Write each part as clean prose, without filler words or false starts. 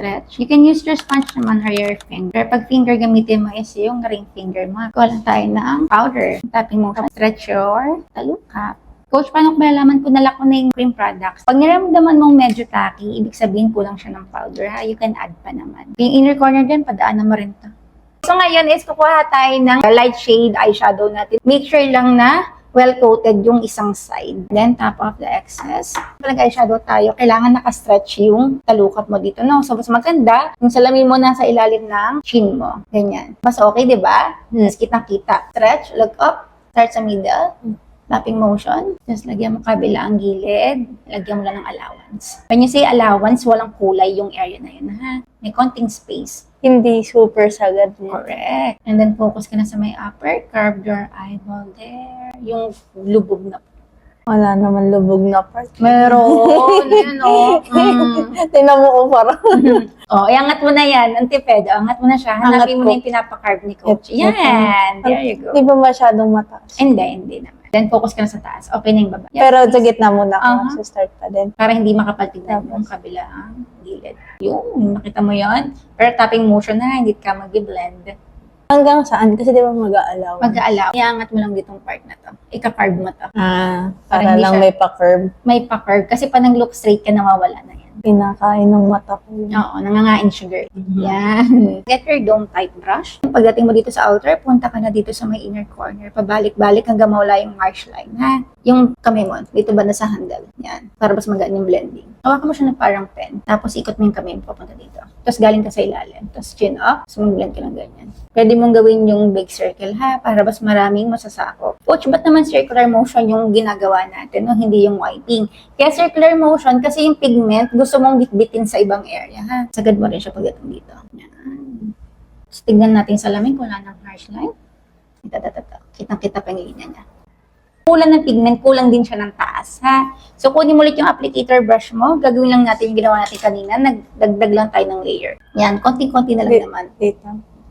stretch. You can use your sponge naman or your finger. Pero pag finger gamitin mo is yung ring finger mo. Kuha lang tayo ng powder. Tapping motion. Stretch your talukap. Coach, paano ko malalaman kung nalak ko na yung cream products? Pag niramdaman mong medyo tacky, ibig sabihin kulang siya ng powder, ha? You can add pa naman. Yung inner corner dyan, padaanan mo rin to. So ngayon is kukuha tayo ng light shade eyeshadow natin. Make sure lang na well-coated yung isang side. Then, top off the excess. Pag eyeshadow tayo, kailangan nakastretch yung talukap mo dito, no? So, mas maganda, yung salamin mo nasa ilalim ng chin mo. Ganyan. Mas okay, di ba? Mas kitang-kita. Stretch, look up, start sa middle. Tapping motion. Just lagyan mo kabila ang gilid. Lagyan mo lang ng allowance. When you say allowance, walang kulay yung area na yun, ha? May konting space. Hindi super sagad. Correct. And then focus ka na sa may upper. Curve your eyeball there. Yung lubog na. Wala naman lubog na part. Meron. Yun, o. Tingnan mo ko parang. Iangat mo na yan. Antiped. Angat mo na siya. Hanapin mo na yung pinapakarve ni Coach. Yan. There you go. Di ba masyadong mataas? Hindi naman. Then focus ka na sa taas. Okay na yung baba. Yes, Pero please. sa gitna muna ako. So start pa din. Para hindi makapaltignan yung kabilang gilid. Yung, nakita mo yon. Pero tapping motion na, hindi ka mag-blend. Hanggang saan? Kasi di ba mag-aalaw? Mag-aalaw. Iangat mo lang ditong part na to. Ika-carve mo to. Para hindi lang siya- may pa-curve. May pa-curve. Kasi pa nang look straight ka, nawawala na yan. Pinakain ng mata ko. Oo, nangangain siya, girl. Yan. Get your dome type brush. Pagdating mo dito sa outer, punta ka na dito sa may inner corner. Pabalik-balik hanggang mawala yung harsh line, ha? Yung kamay mo, dito ba na sa handle? Yan. Para mas magaan yung blending. Hawakan mo siya na parang pen. Tapos ikot mo yung kamay mo papunta dito. Tapos galing ka sa ilalim. Tapos chin up. So mag-blend ka lang ganyan. Pwede mong gawin yung big circle, ha? Para mas maraming masasakop. Coach, ba't naman circular motion yung ginagawa natin, no? Hindi yung wiping. Kaya circular motion kasi yung pigment gusto mong bitbitin sa ibang area, ha? Sagad mo rin siya pagdating dito. Yan. So, tignan natin sa lamin kung wala ng harsh line. Kitang-kita pa yung linya niya. Kulang ng pigment, kulang din siya ng taas, ha? So, kunin mo ulit yung applicator brush mo. Gagawin lang natin yung ginawa natin kanina. Nagdagdag lang tayo ng layer. Yan, konti-konti na lang naman.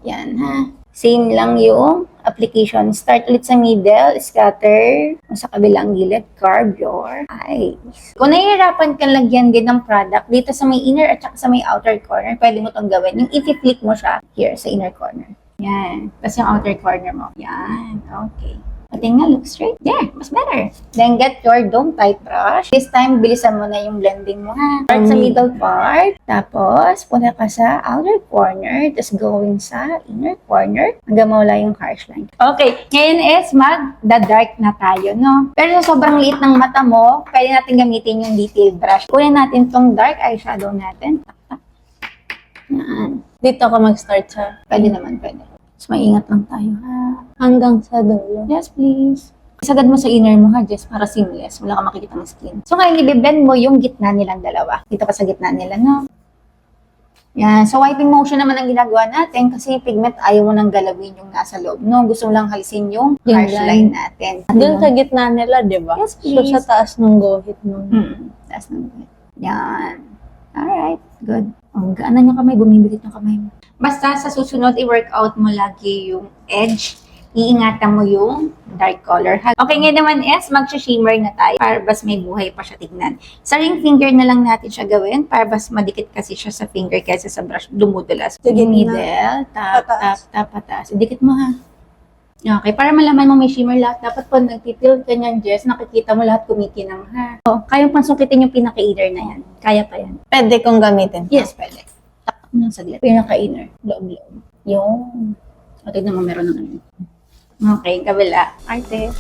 Yan, ha? Same lang yung application. Start ulit sa middle, scatter, sa kabilang gilid, carve your eyes. Kung nahihirapan ka lagyan din ng product dito sa may inner at saka sa may outer corner, pwede mo itong gawin. Yung i-flick mo siya here sa inner corner. Yan. Tapos yung outer corner mo. Yan. Okay. Pati nga, look straight. Yeah, mas better. Then, get your dome type brush. This time, bilisan mo na yung blending mo, ha? Start sa middle part. Tapos, punta ka sa outer corner. Tapos, going sa inner corner. Hanggang mawala yung harsh line. Okay. Ngayon is mag-dark na tayo, no? Pero sa sobrang liit ng mata mo, pwede natin gamitin yung detail brush. Kunin natin tong dark eyeshadow natin. Yan. Dito ka mag-start sa... Pwede naman, pwede. Mas maingat lang tayo, ha? Hanggang sa dulo. Yes, please. Isagad mo sa inner mo, ha, Jess, para seamless. Wala ka makikita ng skin. So, ngayon, i-blend mo yung gitna nilang dalawa. Dito ka sa gitna nila, no? Yan. So, wiping motion naman ang ginagawa natin kasi yung pigment, ayaw mo nang galawin yung nasa loob, no? Gusto mo lang halisin yung harsh line natin. Doon sa gitna nila, di ba? Yes, So, please. sa taas ng guhit mo. Taas ng guhit. Yan. Alright. Good. Gaanan yung kamay, bumibilit yung kamay mo. Basta sa susunod, i-workout mo lagi yung edge. Iingatan mo yung dark color. Okay, ngayon naman is mag-shimmer na tayo para bas may buhay pa siya tignan. Sa ring finger na lang natin siya gawin para bas madikit kasi siya sa finger kaysa sa brush dumudulas. Sige, Middle, tap, patas. Idikit mo, ha. Okay, para malaman mo may shimmer lahat. Dapat pag nagtitilt ka niyan, Jess, nakikita mo lahat kumikinang, ha. Kaya pansukitin yung pinaka-inner na yan. Kaya pa yan. Pwede kong gamitin. Yes, pwede. Takap mo ng saglit. Pinaka-inner. Loob-loob. Yung. O, tignan mo, meron ng ano. Okay, kabila. Arte.